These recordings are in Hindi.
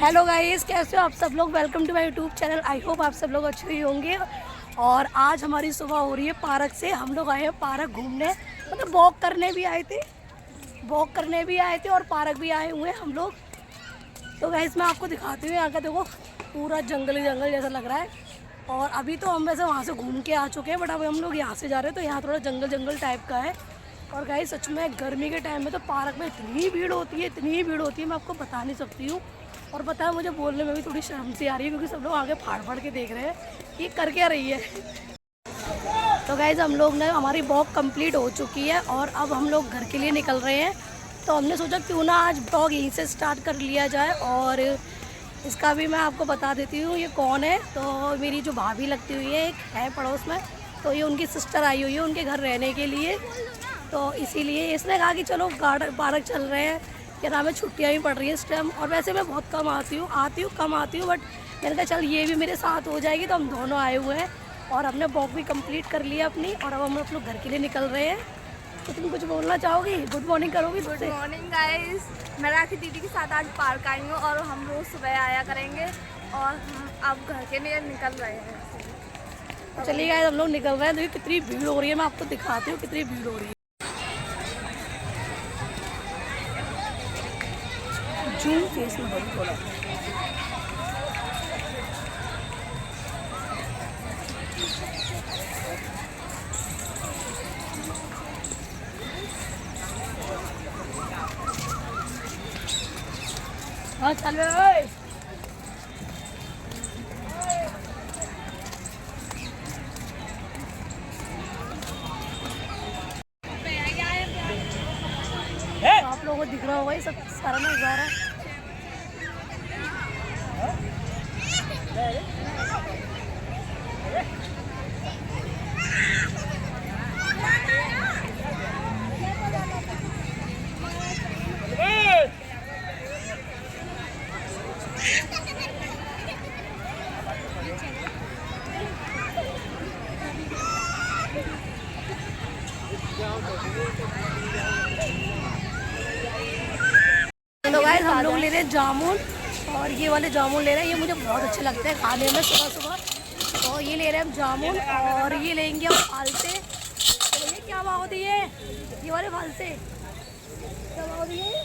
हेलो गाइस, कैसे हो आप सब लोग। Welcome to my YouTube channel. I hope आप सब लोग अच्छे ही होंगे। और आज हमारी सुबह हो रही है पार्क से। हम लोग आए हैं पार्क घूमने, मतलब वॉक करने भी आए थे और पार्क भी आए हुए हैं हम लोग। तो गाइस मैं आपको दिखाती हूँ। यहाँ का देखो पूरा जंगल ही जंगल जैसा लग रहा है। और अभी तो हम वैसे वहाँ से घूम के आ चुके हैं, बट अभी हम लोग यहाँ से जा रहे हैं, तो यहाँ थोड़ा जंगल जंगल टाइप का है। और गाइस सच में गर्मी के टाइम में तो पार्क में इतनी भीड़ होती है, मैं आपको बता नहीं सकती हूँ। और पता है, मुझे बोलने में भी थोड़ी शर्म सी आ रही है, क्योंकि सब लोग आगे फाड़ के देख रहे हैं कि कर क्या रही है। तो गाइस हम लोग ने हमारी वॉक कंप्लीट हो चुकी है और अब हम लोग घर के लिए निकल रहे हैं। तो हमने सोचा क्यों ना आज ब्लॉग यहीं से स्टार्ट कर लिया जाए। और इसका भी मैं आपको बता देती हूँ ये कौन है। तो मेरी जो भाभी लगती हुई है, एक है पड़ोस में, तो ये उनकी सिस्टर आई हुई है उनके घर रहने के लिए। तो इसीलिए इसने कहा कि चलो गार्डन पार्क चल रहे हैं। क्या नाम है, छुट्टियाँ भी पड़ रही हैं इस टाइम। और वैसे मैं बहुत कम कम आती हूँ, बट मैंने कहा चल ये भी मेरे साथ हो जाएगी। तो हम दोनों आए हुए हैं और हमने वॉक भी कंप्लीट कर लिया अपनी। और अब हम लोग घर के लिए निकल रहे हैं। तो तुम कुछ बोलना चाहोगी? गुड मॉर्निंग करोगी? गुड मॉर्निंग गाइस, मैं राखी दीदी के साथ आज पार्क आई हूँ और हम रोज़ सुबह आया करेंगे। और हम अब घर के लिए निकल रहे हैं। तो चलिए गाइस हम लोग निकल रहे हैं। देखिए कितनी भीड़ हो रही है, मैं आपको दिखाती हूँ कितनी भीड़ हो रही है। जूम फेस में बड़ी थोड़ा। हाँ चल रहे। आप लोगों को दिख रहा होगा ये सब सारा नजारा। तो गाइस हम लोग ले रहे हैं जामुन। और ये वाले जामुन ले रहे हैं, ये मुझे बहुत अच्छे लगते हैं खाने में सुबह सुबह। तो ये ले रहे हैं हम जामुन और ये लेंगे हम फालसे। तो ये क्या भाव दिए? ये वाले फालसे क्या भाव दिए?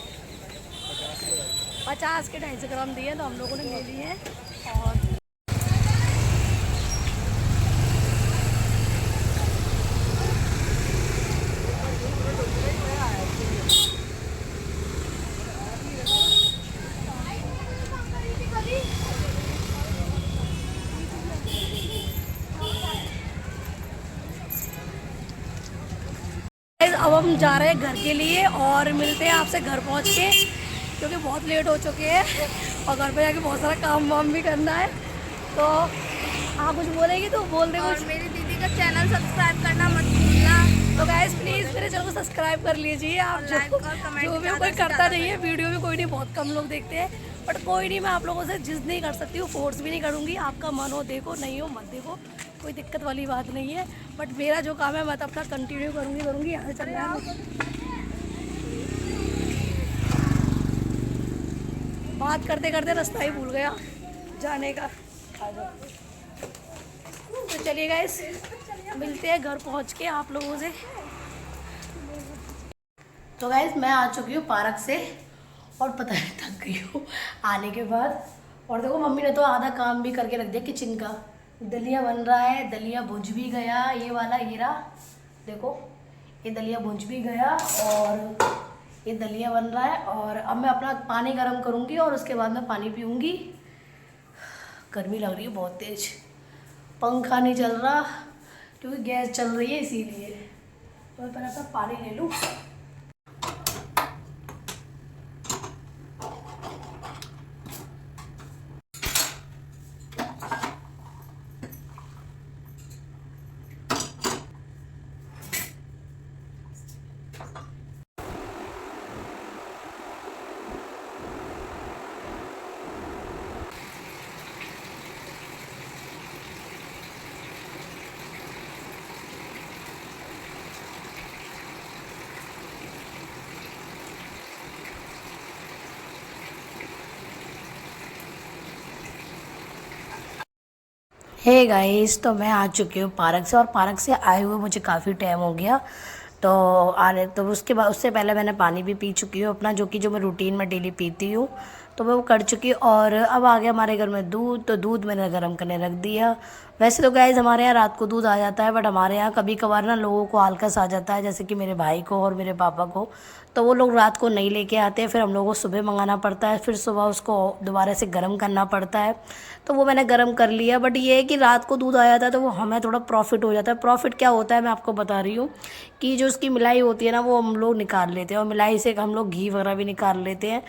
50 के 250 ग्राम दिए। तो हम लोगों ने ले लिए हैं। और अब हम जा रहे हैं घर के लिए और मिलते हैं आपसे घर पहुंच के, क्योंकि बहुत लेट हो चुके हैं और घर पे जाके बहुत सारा काम वाम भी करना है। तो आप कुछ बोलेंगे तो बोल दे कुछ। मेरी दीदी का चैनल सब्सक्राइब करना मत भूलना। तो गाइस प्लीज़ मेरे चैनल को सब्सक्राइब कर लीजिए आप। जो भी कोई करता नहीं है, वीडियो भी कोई नहीं, बहुत कम लोग देखते हैं। बट कोई नहीं, मैं आप लोगों से जिद नहीं कर सकती हूँ, फोर्स भी नहीं करूँगी। आपका मन हो देखो, नहीं हो मत देखो, कोई दिक्कत वाली बात नहीं है। बट मेरा जो काम है मैं तो अपना कंटिन्यू करूँगी। यहाँ से चल रहा है, बात करते करते रास्ता ही भूल गया जाने का। तो चलिए गाइस मिलते हैं घर पहुँच के आप लोगों से। तो गाइस मैं आ चुकी हूँ पार्क से और पता नहीं थक गई हूँ आने के बाद। और देखो मम्मी ने तो आधा काम भी करके रख दिया किचन का। दलिया बन रहा है, दलिया भुज भी गया, ये वाला ये रहा देखो, ये दलिया भुज भी गया और ये दलिया बन रहा है। और अब मैं अपना पानी गर्म करूँगी और उसके बाद मैं पानी पीऊँगी। गर्मी लग रही है बहुत तेज, पंखा नहीं चल रहा क्योंकि गैस चल रही है इसीलिए। तो मैं पहले अपना पानी ले लूँ। हे गाइस, तो मैं आ चुकी हूँ पार्क से, और पार्क से आए हुए मुझे काफ़ी टाइम हो गया। तो आने तो उसके बाद उससे पहले मैंने पानी भी पी चुकी हूँ अपना, जो कि मैं रूटीन में डेली पीती हूँ, तो मैं वो कर चुकी। और अब आ गया हमारे घर में दूध, तो दूध मैंने गर्म करने रख दिया। वैसे तो गाइस हमारे यहाँ रात को दूध आ जाता है, बट हमारे यहाँ कभी कभार ना लोगों को आलकस आ जाता है, जैसे कि मेरे भाई को और मेरे पापा को, तो वो लोग रात को नहीं लेके आते हैं, फिर हम लोगों को सुबह मंगाना पड़ता है, फिर सुबह उसको दोबारा से गर्म करना पड़ता है। तो वो मैंने गर्म कर लिया, बट ये है कि रात को दूध आ जाता है तो वो हमें थोड़ा प्रॉफिट हो जाता है। प्रॉफिट क्या होता है मैं आपको बता रही हूँ कि जो उसकी मिलाई होती है ना वो हम लोग निकाल लेते हैं, और मिलाई से हम लोग घी वगैरह भी निकाल लेते हैं।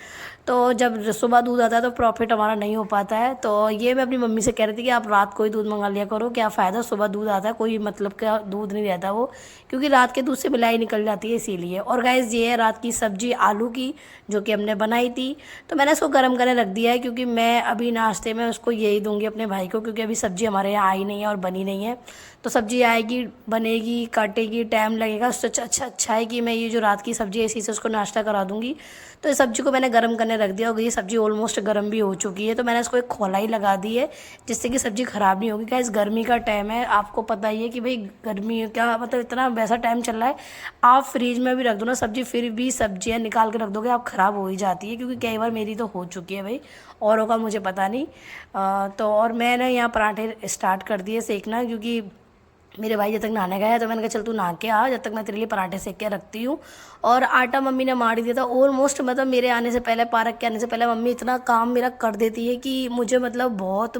तो जब सुबह दूध आता है तो प्रॉफिट हमारा नहीं हो पाता है। तो ये मैं अपनी मम्मी से कह रही थी कि आप रात को ही दूध मंगा लिया करो, क्या फ़ायदा, सुबह दूध आता है कोई मतलब का दूध नहीं रहता वो, क्योंकि रात के दूध से मिलाई निकल जाती है इसीलिए। और गाइस ये है रात की सब्जी आलू की, जो कि हमने बनाई थी, तो मैंने इसको गर्म करने रख दिया है, क्योंकि मैं अभी नाश्ते में उसको यही दूंगी अपने भाई को, क्योंकि अभी सब्जी हमारे यहाँ आई नहीं है और बनी नहीं है। तो सब्जी आएगी, बनेगी, काटेगी, टाइम लगेगा, उससे अच्छा है कि मैं ये जो रात की सब्जी है इसी से उसको नाश्ता करा दूंगी। तो इस सब्जी को मैंने गर्म करने रख दिया, और ये सब्जी ऑलमोस्ट गर्म भी हो चुकी है, तो मैंने इसको एक खोलाई लगा दी है जिससे कि सब्जी ख़राब नहीं होगी। गाइस गर्मी का टाइम है, आपको पता ही है कि भाई गर्मी क्या मतलब, इतना वैसा टाइम चल रहा है, आप फ्रिज में भी रख दो ना सब्जी, फिर भी सब्जियाँ निकाल के रख दोगे आप, ख़राब हो ही जाती है, क्योंकि कई बार मेरी तो हो चुकी है भाई, औरों का मुझे पता नहीं। तो और मैंने यहाँ पराठे स्टार्ट कर दिए सेकना, क्योंकि मेरे भाई जब तक नहाने गया है तो मैंने कहा चल तू नहा के आ, जब तक मैं तेरे लिए पराठे सेक के रखती हूँ। और आटा मम्मी ने मार ही दिया था ऑलमोस्ट, मतलब मेरे आने से पहले, पार्क के आने से पहले मम्मी इतना काम मेरा कर देती है कि मुझे मतलब बहुत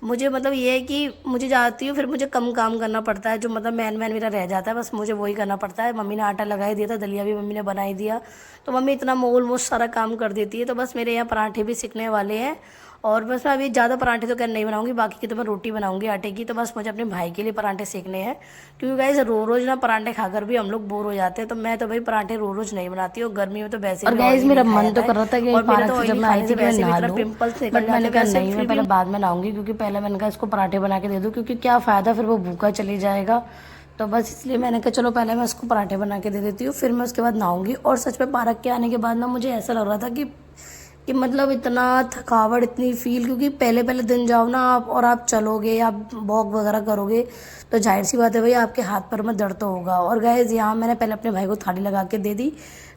मुझे मतलब ये है कि मुझे जाती हूँ फिर मुझे कम काम करना पड़ता है, जो मतलब मैन मेरा रह जाता है बस मुझे वही करना पड़ता है। मम्मी ने आटा लगा ही दिया था, दलिया भी मम्मी ने बना ही दिया, तो मम्मी इतना ऑलमोस्ट सारा काम कर देती है। तो बस मेरे यहाँ पराठे भी सिकने वाले हैं, और बस मैं अभी ज़्यादा पराठे तो नहीं बनाऊंगी, बाकी की तो मैं रोटी बनाऊंगी आटे की। तो बस मुझे अपने भाई के लिए पराठे सेकने हैं, क्योंकि गाइस रोज़ ना पराठे खाकर भी हम लोग बोर हो जाते हैं, तो मैं तो भाई पराठे रोज़ नहीं बनाती हूँ, गर्मी में तो वैसे और भी गाइस ऑयली मेरा नहीं खाया मन तो जाता कर रहा था कि है, और मेरे पार्क तो से जब ऑयली मैं आई खाने थी से कि मैं वैसे भी नहा इतना लूँ, पिंपल्स निकल बट जाते मैंने हैं, कहा वैसे नहीं, फिर मैं भी पहले बाद में नहाऊंगी, क्योंकि पहले मैंने कहा इसको पराठे बना के दे दूँ, क्योंकि क्या फ़ायदा फिर वो भूखा चले जाएगा। तो बस इसलिए मैंने कहा चलो पहले मैं उसको पराठे बना के दे देती हूँ, फिर मैं उसके बाद नहाऊंगी। और सच में पार्क के आने के बाद ना मुझे ऐसा लग रहा था कि मतलब इतना थकावट इतनी फील, क्योंकि पहले पहले दिन जाओ ना आप, और आप चलोगे, आप वॉक वगैरह करोगे, तो जाहिर सी बात है भाई आपके हाथ पर में दर्द तो होगा। और गाइस यहाँ मैंने पहले अपने भाई को थाली लगा के दे दी,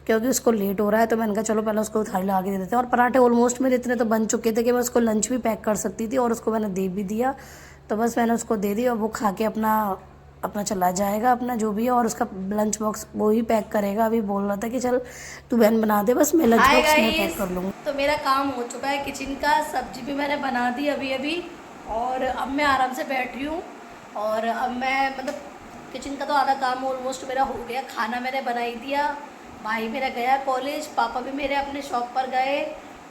क्योंकि उसको लेट हो रहा है, तो मैंने कहा चलो पहले उसको थाली लगा के दे देते हैं। और पराठे ऑलमोस्ट मेरे इतने तो बन चुके थे कि मैं उसको लंच भी पैक कर सकती थी, और उसको मैंने दे भी दिया। तो बस मैंने उसको दे दी, और वो खा के अपना अपना चला जाएगा अपना जो भी है, और उसका लंच बॉक्स वो ही पैक करेगा। अभी बोल रहा था कि चल तू बहन बना दे, बस मैं लंच बॉक्स में पैक कर लूँगी। तो मेरा काम हो चुका है किचन का, सब्जी भी मैंने बना दी अभी अभी, और अब मैं आराम से बैठ रही हूँ। और अब मैं मतलब किचन का तो आधा काम ऑलमोस्ट मेरा हो गया, खाना मैंने बना ही दिया, भाई मेरा गया कॉलेज, पापा भी मेरे अपने शॉप पर गए,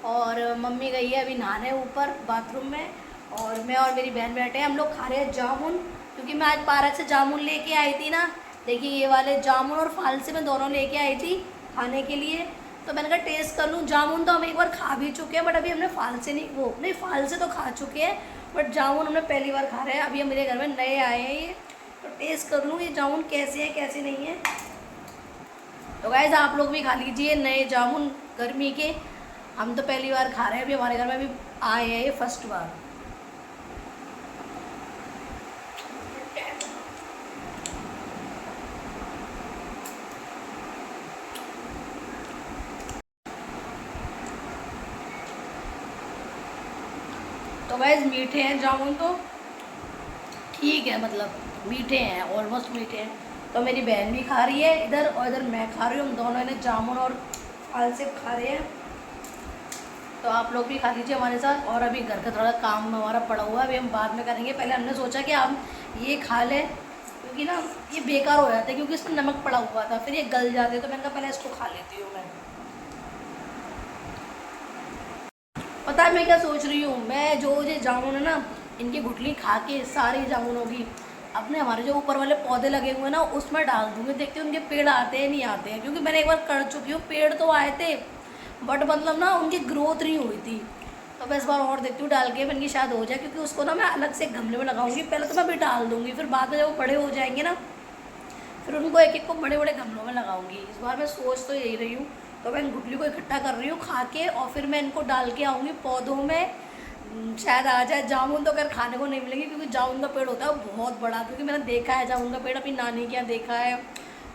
और मम्मी गई है अभी नहाने ऊपर बाथरूम में, और मैं और मेरी बहन बैठे हैं, हम लोग खा रहे हैं जामुन, क्योंकि मैं आज पार्क से जामुन लेके आई थी ना। देखिए ये वाले जामुन और फालसे में दोनों लेके आई थी खाने के लिए, तो मैंने कहा टेस्ट कर लूँ। जामुन तो हम एक बार खा भी चुके हैं, बट अभी हमने फालसे नहीं फालसे तो खा चुके हैं, बट जामुन हमने पहली बार खा रहे हैं। अभी मेरे घर में नए आए हैं ये, तो टेस्ट कर लूँ ये जामुन कैसे हैं कैसे नहीं है। तो गाइस आप लोग भी खा लीजिए नए जामुन गर्मी के, हम तो पहली बार खा रहे हैं, अभी हमारे घर में भी आए हैं ये फर्स्ट बार। तो गाइस मीठे हैं जामुन, तो ठीक है, मतलब मीठे हैं, ऑलमोस्ट मीठे हैं। तो मेरी बहन भी खा रही है इधर, और इधर मैं खा रही हूँ, हम दोनों ने जामुन और फल से खा रहे हैं। तो आप लोग भी खा लीजिए हमारे साथ। और अभी घर का थोड़ा काम हमारा पड़ा हुआ है, अभी हम बाद में करेंगे। पहले हमने सोचा कि हम ये खा लें, क्योंकि ना ये बेकार हो जाता है, क्योंकि इसमें नमक पड़ा हुआ था, फिर ये गल जाते, तो मैंने कहा पहले इसको खा लेती हूँ मैं। पता है मैं क्या सोच रही हूँ, मैं जो ये जामुन है ना, इनकी गुठली खा के सारी जामुनों की अपने हमारे जो ऊपर वाले पौधे लगे हुए हैं ना उसमें डाल दूँगी, देखते हैं उनके पेड़ आते हैं नहीं आते हैं। क्योंकि मैंने एक बार कर चुकी हूँ, पेड़ तो आए थे बट मतलब ना उनकी ग्रोथ नहीं हुई थी। तो मैं इस बार और देखती हूँ डाल के, इनकी शायद हो जाए, क्योंकि उसको ना मैं अलग से गमले में लगाऊंगी। पहले तो मैं अभी डाल दूँगी, फिर बाद में जब वो बड़े हो जाएंगे ना फिर उनको एक एक को बड़े बड़े गमलों में लगाऊंगी। इस बार मैं सोच तो यही रही हूँ। तो मैं इन गुठली को इकट्ठा कर रही हूँ खा के, और फिर मैं इनको डाल के आऊँगी पौधों में, शायद आ जाए। जामुन तो अगर खाने को नहीं मिलेंगे, क्योंकि जामुन का पेड़ होता है बहुत बड़ा, क्योंकि मैंने देखा है जामुन का पेड़ अपनी नानी के यहाँ देखा है,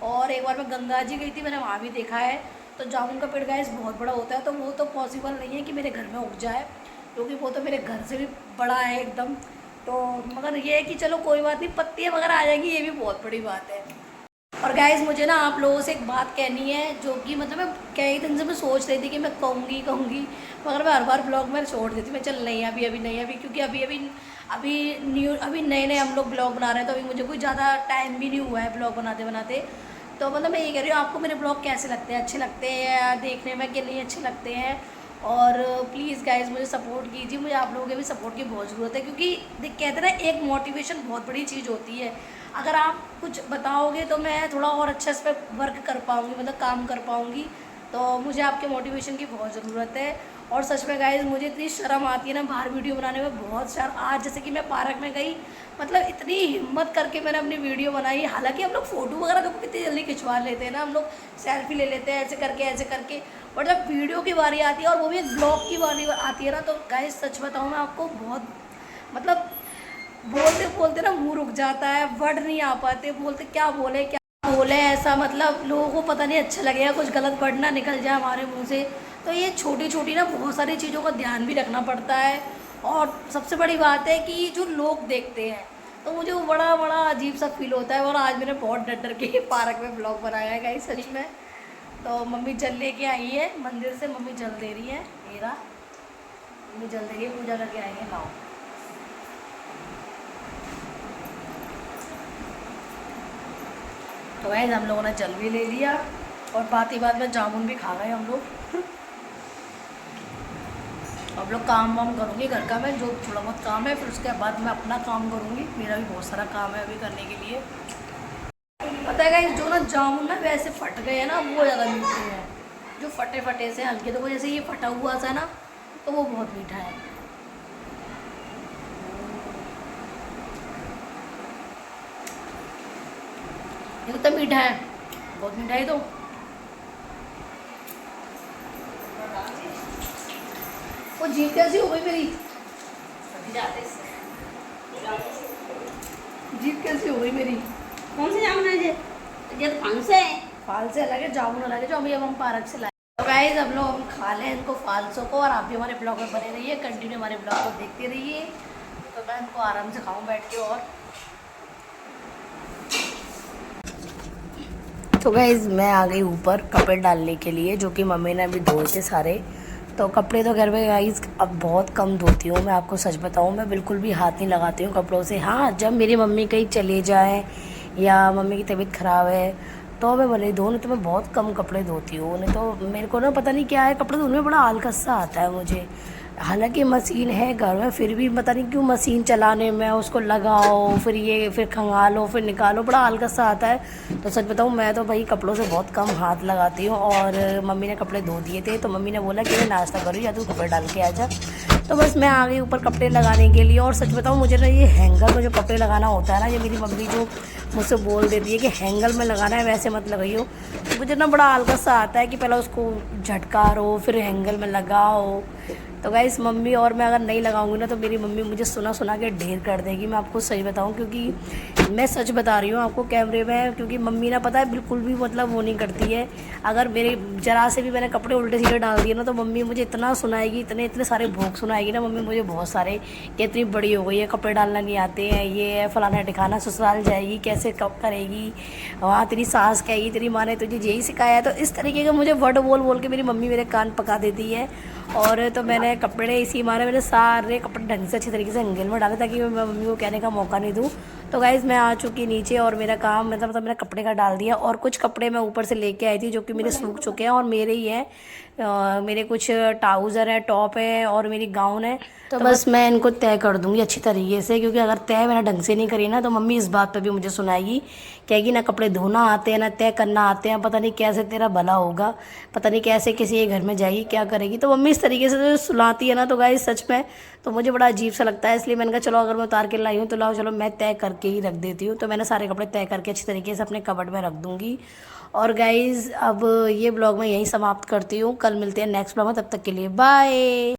और एक बार मैं गंगा जी गई थी, मैंने वहाँ भी देखा है। तो जामुन का पेड़ गाइस बहुत बड़ा होता है, तो वो तो पॉसिबल नहीं है कि मेरे घर में उग जाए, क्योंकि वो तो मेरे घर से भी बड़ा है एकदम। तो मगर ये है कि चलो कोई बात नहीं, पत्तियाँ वगैरह आ जाएंगी, ये भी बहुत बड़ी बात है। और गाइस मुझे ना आप लोगों से एक बात कहनी है, जो कि मतलब मैं कई दिन से मैं सोच रही थी कि मैं कहूँगी मगर मैं हर बार ब्लॉग में छोड़ देती, मैं चल नहीं अभी नहीं अभी, क्योंकि अभी नए हम लोग ब्लॉग बना रहे हैं, तो अभी मुझे कोई ज़्यादा टाइम भी नहीं हुआ है ब्लॉग बनाते बनाते। तो मतलब मैं ये कह रही हूँ, आपको मेरे ब्लॉग कैसे लगते हैं, अच्छे लगते हैं या देखने में कि नहीं अच्छे लगते हैं। और प्लीज़ गाइस मुझे सपोर्ट कीजिए, मुझे आप लोगों के भी सपोर्ट की बहुत ज़रूरत है, क्योंकि कहते हैं ना एक मोटिवेशन बहुत बड़ी चीज़ होती है। अगर आप कुछ बताओगे तो मैं थोड़ा और अच्छा इस पर वर्क कर पाऊँगी, मतलब काम कर पाऊँगी। तो मुझे आपके मोटिवेशन की बहुत ज़रूरत है। और सच में गाइस मुझे इतनी शर्म आती है ना बाहर वीडियो बनाने में, बहुत शर्म। आज जैसे कि मैं पार्क में गई, मतलब इतनी हिम्मत करके मैंने अपनी वीडियो बनाई। हालांकि हम लोग फ़ोटो वगैरह देखो कितनी जल्दी खिंचवा लेते हैं ना, हम लोग सेल्फी ले लेते हैं ऐसे करके। बट जब वीडियो की बारी आती है, और वो भी एक ब्लॉग की बारी आती है ना, तो गाइस सच बताऊँ मैं आपको, बहुत मतलब बोलते बोलते ना मुँह रुक जाता है, वर्ड नहीं आ पाते, बोलते क्या बोले ऐसा, मतलब लोगों को पता नहीं अच्छा लगेगा, कुछ गलत वर्ड ना निकल जाए हमारे मुंह से। तो ये छोटी छोटी ना बहुत सारी चीज़ों का ध्यान भी रखना पड़ता है। और सबसे बड़ी बात है कि जो लोग देखते हैं, तो मुझे वो बड़ा अजीब सा फील होता है। और आज मैंने बहुत डर के पार्क में ब्लॉग बनाया है गाइस सच में। तो मम्मी जल लेके आई है मंदिर से, मम्मी जल दे रही है, मेरा मम्मी जल दे रही है, पूजा करके आई है। लाओ तो गाइस हम लोगों ने जल भी ले लिया, और बात ही बात में जामुन भी खा गए हम लोग। अब लोग काम वाम करूँगी घर का, मैं जो थोड़ा बहुत काम है, फिर उसके बाद मैं अपना काम करूँगी। मेरा भी बहुत सारा काम है अभी करने के लिए। पता है गाइस जो ना जामुन ना वैसे फट गए हैं ना, वो ज़्यादा मीठे हैं। जो फटे से हल्के, तो वो जैसे ये फटा हुआ सा ना, तो वो बहुत मीठा है। ये कितना मीठा है, बहुत मीठा है। तो वो जीभ कैसी हो गई मेरी, जीभ कैसी हो गई मेरी। कौन से जामुन है ये तो फालसे है। फाल से अलग है, जामुन अलग है, जो अभी हम पार्क से लाए। तो गाइस अब लोग हम खा लें इनको फालसों को, और आप भी हमारे ब्लॉग में बने रहिए, कंटिन्यू हमारे ब्लॉग को देखते रहिए। तो मैं इनको आराम से खाऊं बैठ के। और तो गाइस मैं आ गई ऊपर कपड़े डालने के लिए, जो कि मम्मी ने अभी धोए थे सारे। तो कपड़े तो घर में गाइस अब बहुत कम धोती हूँ, मैं आपको सच बताऊँ, मैं बिल्कुल भी हाथ नहीं लगाती हूँ कपड़ों से। हाँ जब मेरी मम्मी कहीं चले जाएँ या मम्मी की तबीयत ख़राब है तो मैं भले धो, नहीं तो मैं बहुत कम कपड़े धोती हूँ। नहीं तो मेरे को ना पता नहीं क्या है, कपड़े धोने में बड़ा आलकस सा आता है मुझे। हालांकि मशीन है घर में, फिर भी पता नहीं क्यों मशीन चलाने में उसको लगाओ, फिर खंगालो, फिर निकालो, बड़ा आलकस सा आता है। तो सच बताऊँ मैं तो भाई कपड़ों से बहुत कम हाथ लगाती हूँ। और मम्मी ने कपड़े धो दिए थे, तो मम्मी ने बोला कि मैं नाश्ता करूँ या तू कपड़े डाल के आ जा। तो बस मैं आ गई ऊपर कपड़े लगाने के लिए। और सच बताऊँ मुझे ना ये हैंगर में जो कपड़े लगाना होता है ना, ये मेरी मम्मी जो मुझसे बोल देती है कि हैंगर में लगाना है, वैसे मत लगाइयो। तो मुझे ना बड़ा आलकस सा आता है कि पहले उसको झटकारो, फिर हैंगर में लगाओ। तो गाइस मम्मी और मैं अगर नहीं लगाऊंगी ना तो मेरी मम्मी मुझे सुना सुना के ढेर कर देगी। मैं आपको सही बताऊं, क्योंकि मैं सच बता रही हूँ आपको कैमरे में, क्योंकि मम्मी ना पता है बिल्कुल भी मतलब वो नहीं करती है। अगर मेरे जरा से भी मैंने कपड़े उल्टे सीधे डाल दिए ना तो मम्मी मुझे इतना सुनाएगी, इतने सारे भोग सुनाएगी ना मम्मी मुझे बहुत सारे, कि इतनी बड़ी हो गई है, कपड़े डालना नहीं आते हैं, ये है फलाना ठिकाना, ससुराल जाएगी कैसे कब करेगी, वहाँ तेरी सास कहेगी तेरी माँ ने तुझे यही सिखाया है। तो इस तरीके का मुझे वर्ड बोल बोल के मेरी मम्मी मेरे कान पका देती है। और तो मैंने कपड़े इसी मारे मैंने सारे कपड़े ढंग से अच्छी तरीके से एंगल में डाले ताकि मैं मम्मी को कहने का मौका नहीं दूँ। तो गाइज़ मैं आ चुकी नीचे और मेरा काम मतलब मैंने कपड़े का डाल दिया, और कुछ कपड़े मैं ऊपर से लेके आई थी जो कि मेरे सूख चुके हैं और मेरे ही हैं। मेरे कुछ ट्राउज़र है, टॉप है और मेरी गाउन है। तो बस मैं इनको तय कर दूंगी अच्छी तरीके से, क्योंकि अगर तय मैंने ढंग से नहीं करी ना तो मम्मी इस बात पे भी मुझे सुनाएगी, कहेगी ना कपड़े धोना आते हैं ना तय करना आते हैं, पता नहीं कैसे तेरा भला होगा, पता नहीं कैसे किसी के घर में जाएगी क्या करेगी। तो मम्मी इस तरीके से जो सुनाती है ना तो गाइस सच में तो मुझे बड़ा अजीब सा लगता है। इसलिए मैंने कहा चलो अगर मैं उतार के लाई हूँ तो लाओ चलो मैं तय करके ही रख देती हूँ। तो मैंने सारे कपड़े तय करके अच्छी तरीके से अपने कबर्ड में रख दूँगी। और गाइज़ अब ये ब्लॉग मैं यहीं समाप्त करती हूँ, कल मिलते हैं नेक्स्ट ब्लॉग में, तब तक के लिए बाय।